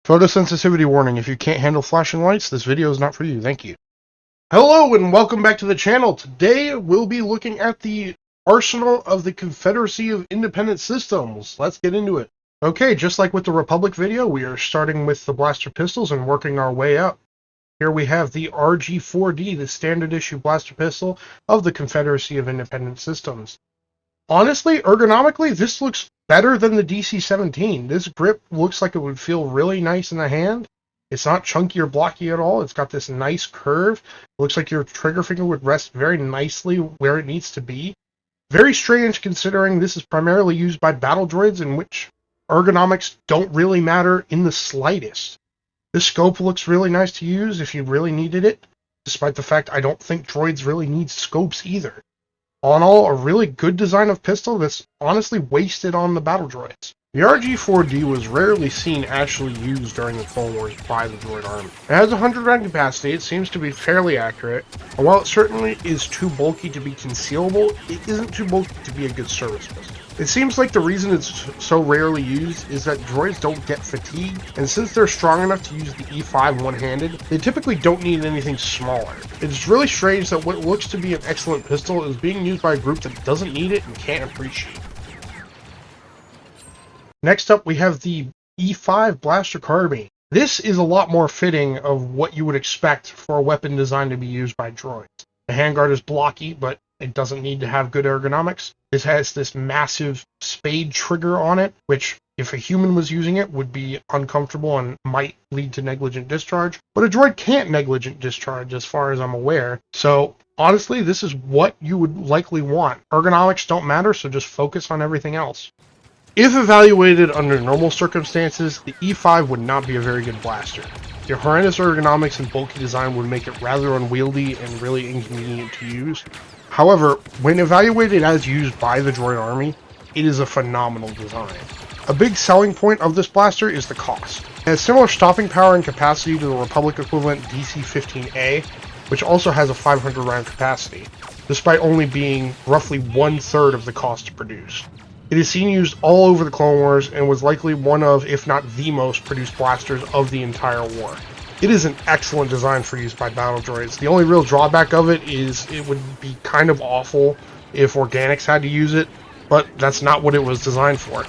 Photosensitivity warning: if you can't handle flashing lights, this video is not for you. Thank you. Hello and welcome back to the channel. Today we'll be looking at the arsenal of the Confederacy of Independent Systems. Let's get into it. Okay, just like with the Republic video, we are starting with the blaster pistols and working our way up. Here we have the RG-4D, the standard issue blaster pistol of the Confederacy of Independent Systems. Honestly, ergonomically, this looks better than the DC-17. This grip looks like it would feel really nice in the hand. It's not chunky or blocky at all. It's got this nice curve. It looks like your trigger finger would rest very nicely where it needs to be. Very strange considering this is primarily used by battle droids in which ergonomics don't really matter in the slightest. This scope looks really nice to use if you really needed it, despite the fact I don't think droids really need scopes either. All in all, a really good design of pistol that's honestly wasted on the battle droids. The RG-4D was rarely seen actually used during the Clone Wars by the droid army. It has 100 round capacity, it seems to be fairly accurate, and while it certainly is too bulky to be concealable, it isn't too bulky to be a good service pistol. It seems like the reason it's so rarely used is that droids don't get fatigued, and since they're strong enough to use the E5 one-handed, they typically don't need anything smaller. It's really strange that what looks to be an excellent pistol is being used by a group that doesn't need it and can't appreciate it. Next up, we have the E5 Blaster Carbine. This is a lot more fitting of what you would expect for a weapon designed to be used by droids. The handguard is blocky, but it doesn't need to have good ergonomics. It has this massive spade trigger on it, which, if a human was using it, would be uncomfortable and might lead to negligent discharge. But a droid can't negligent discharge, as far as I'm aware. So, honestly, this is what you would likely want. Ergonomics don't matter, so just focus on everything else. If evaluated under normal circumstances, the E5 would not be a very good blaster. The horrendous ergonomics and bulky design would make it rather unwieldy and really inconvenient to use. However, when evaluated as used by the droid army, it is a phenomenal design. A big selling point of this blaster is the cost. It has similar stopping power and capacity to the Republic equivalent DC-15A, which also has a 500 round capacity, despite only being roughly 1/3 of the cost to produce. It is seen used all over the Clone Wars and was likely one of, if not the most, produced blasters of the entire war. It is an excellent design for use by battle droids. The only real drawback of it is it would be kind of awful if organics had to use it, but that's not what it was designed for.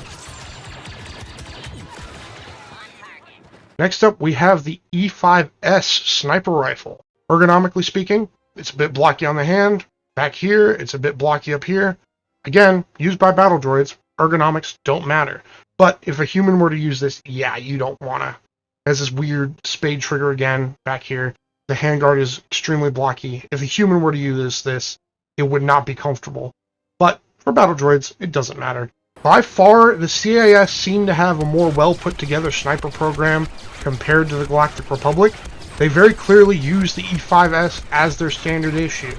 Next up, we have the E5S Sniper Rifle. Ergonomically speaking, it's a bit blocky on the hand. Back here, it's a bit blocky up here. Again, used by battle droids, ergonomics don't matter. But if a human were to use this, yeah, you don't want to. It has this weird spade trigger again back here. The handguard is extremely blocky. If a human were to use this, it would not be comfortable. But for battle droids, it doesn't matter. By far, the CIS seem to have a more well put together sniper program compared to the Galactic Republic. They very clearly use the E5S as their standard issue.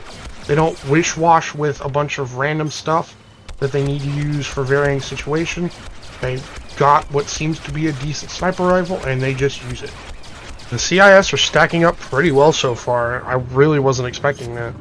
They don't wish-wash with a bunch of random stuff that they need to use for varying situations. They got what seems to be a decent sniper rifle, and they just use it. The CIS are stacking up pretty well so far. I really wasn't expecting that.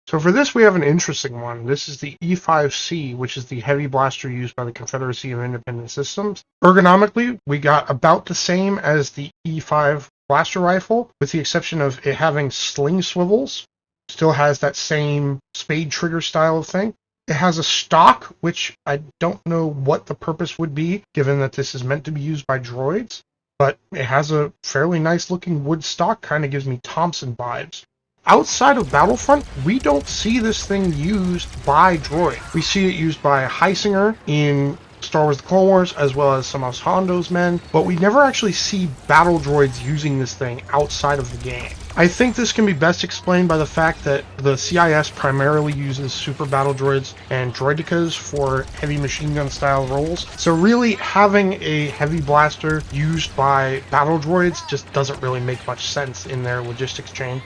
So for this, we have an interesting one. This is the E5C, which is the heavy blaster used by the Confederacy of Independent Systems. Ergonomically, we got about the same as the E5 blaster rifle, with the exception of it having sling swivels. Still has that same spade trigger style of thing. It has a stock, which I don't know what the purpose would be, given that this is meant to be used by droids. But it has a fairly nice looking wood stock, kind of gives me Thompson vibes. Outside of Battlefront, we don't see this thing used by droid. We see it used by Heisinger in Star Wars The Clone Wars, as well as some of Hondo's men, but we never actually see battle droids using this thing outside of the game. I think this can be best explained by the fact that the CIS primarily uses super battle droids and droidicas for heavy machine gun style roles, so really having a heavy blaster used by battle droids just doesn't really make much sense in their logistics chain.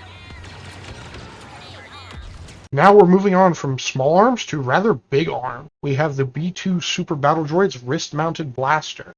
Now we're moving on from small arms to rather big arms. We have the B2 Super Battle Droid's wrist-mounted blaster.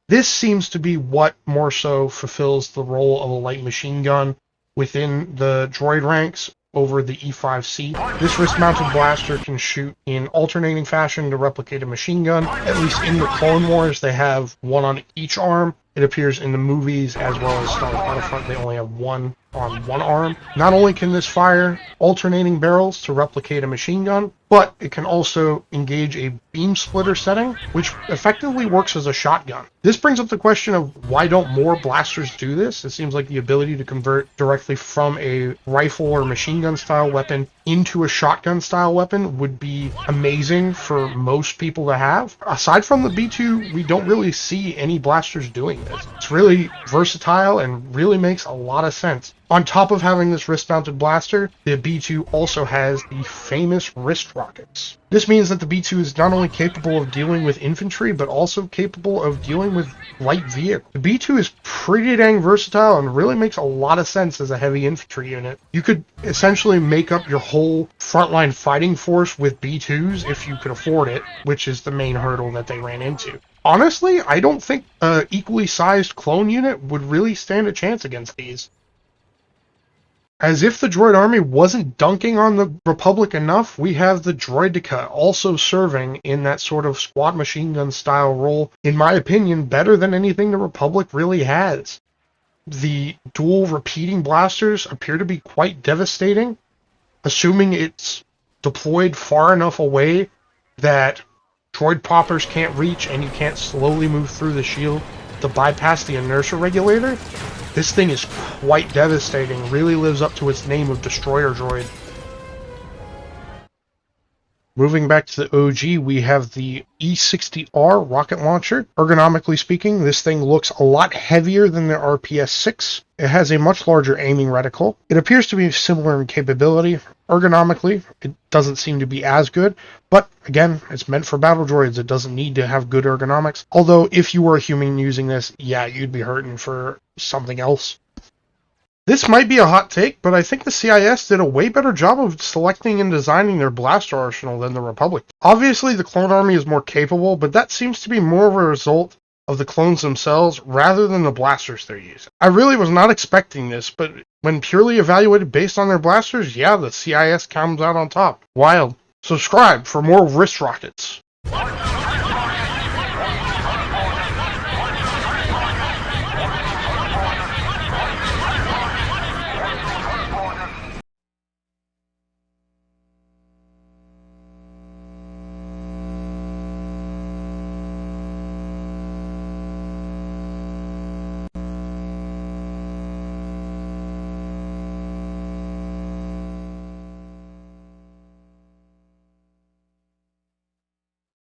This seems to be what more so fulfills the role of a light machine gun within the droid ranks, over the E5C. This wrist-mounted blaster can shoot in alternating fashion to replicate a machine gun. At least in the Clone Wars, they have one on each arm. It appears in the movies as well as Star Wars Battlefront, they only have one on one arm. Not only can this fire alternating barrels to replicate a machine gun, but it can also engage a beam splitter setting, which effectively works as a shotgun. This brings up the question of why don't more blasters do this? It seems like the ability to convert directly from a rifle or machine gun style weapon into a shotgun style weapon would be amazing for most people to have. Aside from the B2, we don't really see any blasters doing this. It's really versatile and really makes a lot of sense. On top of having this wrist-mounted blaster, the B2 also has the famous wrist rockets. This means that the B2 is not only capable of dealing with infantry, but also capable of dealing with light vehicles. The B2 is pretty dang versatile and really makes a lot of sense as a heavy infantry unit. You could essentially make up your whole frontline fighting force with B2s if you could afford it, which is the main hurdle that they ran into. Honestly, I don't think an equally sized clone unit would really stand a chance against these. As if the droid army wasn't dunking on the Republic enough, we have the Droideka also serving in that sort of squad machine gun style role, in my opinion, better than anything the Republic really has. The dual repeating blasters appear to be quite devastating, assuming it's deployed far enough away that droid poppers can't reach and you can't slowly move through the shield to bypass the inertial regulator. This thing is quite devastating, really lives up to its name of Destroyer Droid. Moving back to the OG, we have the E60R rocket launcher. Ergonomically speaking, this thing looks a lot heavier than the RPS-6. It has a much larger aiming reticle. It appears to be similar in capability. Ergonomically, it doesn't seem to be as good, but again, it's meant for battle droids. It doesn't need to have good ergonomics. Although, if you were a human using this, yeah, you'd be hurting for something else. This might be a hot take, but I think the CIS did a way better job of selecting and designing their blaster arsenal than the Republic. Obviously, the clone army is more capable, but that seems to be more of a result of the clones themselves rather than the blasters they're using. I really was not expecting this, but when purely evaluated based on their blasters, yeah, the CIS comes out on top. Wild. Subscribe for more wrist rockets.